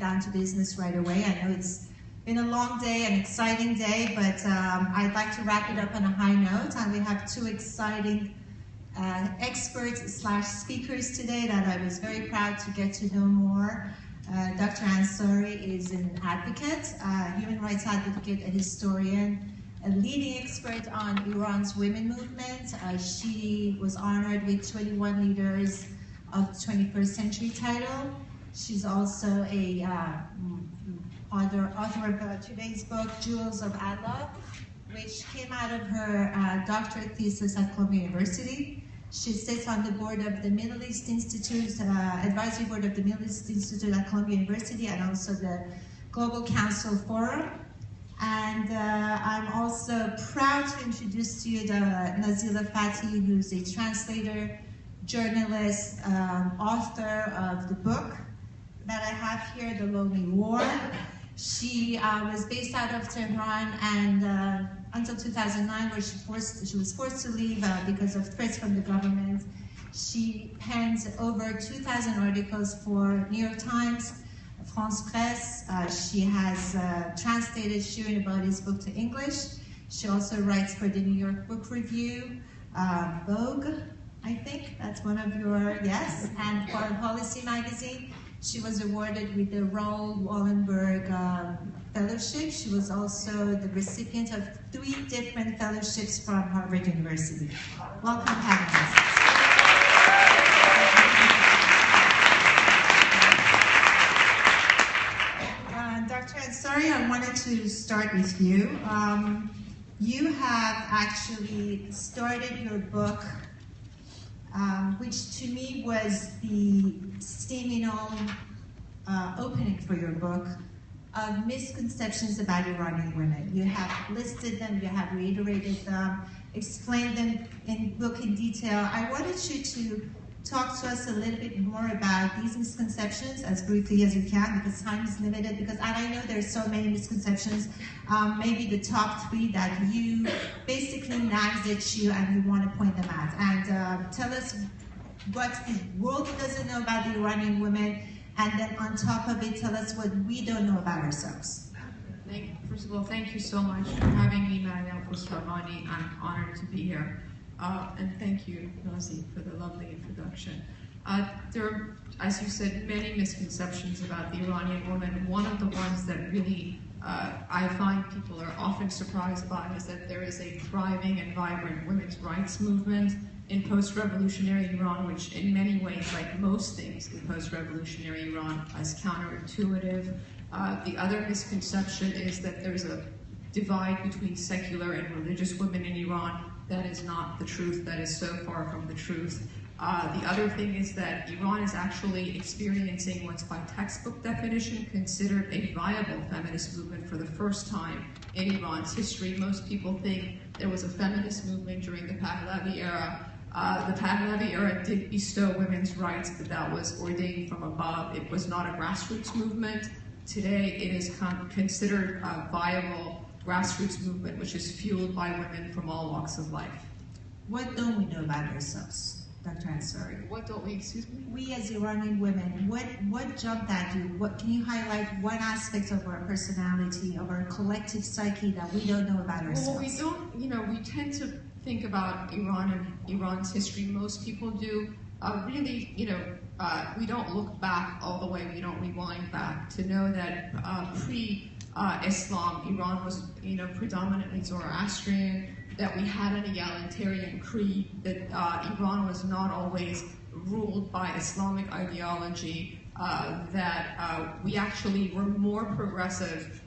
get down to business right away. I know it's been a long day, an exciting day, but I'd like to wrap it up on a high note. And we have two exciting experts/speakers today that I was very proud to get to know more. Dr. Ansary is an advocate, human rights advocate, a historian, a leading expert on Iran's women movement. She was honored with 21 Leaders of the 21st Century title. She's also a author of today's book, Jewels of Allah, which came out of her doctorate thesis at Columbia University. She sits on the board of the Middle East Institute, advisory board of the Middle East Institute at Columbia University, and also the Global Council Forum. And I'm also proud to introduce to you Nazila Fathi, who's a translator, journalist, author of the book that I have here, The Lonely War. She was based out of Tehran and until 2009, where she was forced to leave because of threats from the government. She penned over 2,000 articles for New York Times, France Presse. She has translated Shirin Ebadi's book to English. She also writes for the New York Book Review, Vogue, I think, that's one of your, yes, and Foreign Policy magazine. She was awarded with the Raoul Wallenberg Fellowship. She was also the recipient of 3 different fellowships from Harvard University. Welcome, panelists. Dr. Ansary, I wanted to start with you. You have actually started your book, which to me was the seminal opening for your book, of misconceptions about Iranian women. You have listed them, you have reiterated them, explained them in book in detail. I wanted you to talk to us a little bit more about these misconceptions as briefly as you can, because time is limited, and I know there's so many misconceptions, maybe the top 3 that you basically nagged at you and you want to point them out. And tell us what the world doesn't know about the Iranian women, and then on top of it, tell us what we don't know about ourselves. First of all, thank you so much for having me, Mariam Khosravani. I'm honored to be here. And thank you, Nazi, for the lovely introduction. There are, as you said, many misconceptions about the Iranian woman. One of the ones that really I find people are often surprised by is that there is a thriving and vibrant women's rights movement in post-revolutionary Iran, which in many ways, like most things in post-revolutionary Iran, is counterintuitive. The other misconception is that there's a divide between secular and religious women in Iran. That is not the truth. That is so far from the truth. The other thing is that Iran is actually experiencing what's by textbook definition considered a viable feminist movement for the first time in Iran's history. Most people think there was a feminist movement during the Pahlavi era. The Pahlavi era did bestow women's rights, but that was ordained from above. It was not a grassroots movement. Today, it is considered a viable grassroots movement, which is fueled by women from all walks of life. What don't we know about ourselves, Dr. Ansary? What don't we, excuse me? We as Iranian women, what jumped at you? What can you highlight one aspect of our personality, of our collective psyche that we don't know about ourselves? Well, we don't, we tend to think about Iran and Iran's history. Most people do. Really, we don't look back all the way. We don't rewind back to know that pre-Islam, Iran was, predominantly Zoroastrian, that we had an egalitarian creed, that Iran was not always ruled by Islamic ideology, that we actually were more progressive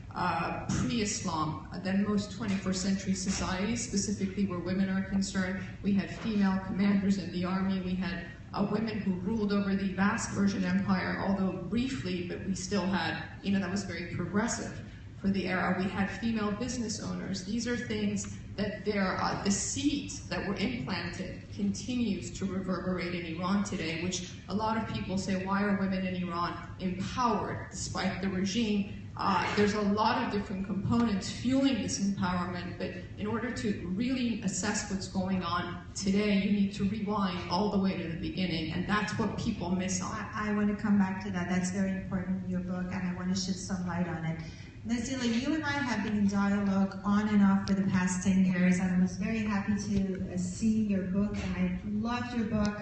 pre-Islam than most 21st century societies, specifically where women are concerned. We had female commanders in the army, we had women who ruled over the vast Persian Empire, although briefly, but we still had, that was very progressive for the era. We had female business owners. These are things that the seeds that were implanted continues to reverberate in Iran today, which a lot of people say, why are women in Iran empowered despite the regime? There's a lot of different components fueling this empowerment, but in order to really assess what's going on today, you need to rewind all the way to the beginning, and that's what people miss on. I want to come back to that. That's very important in your book, and I want to shed some light on it. Nazila, you and I have been in dialogue on and off for the past 10 years, and I was very happy to see your book, and I loved your book.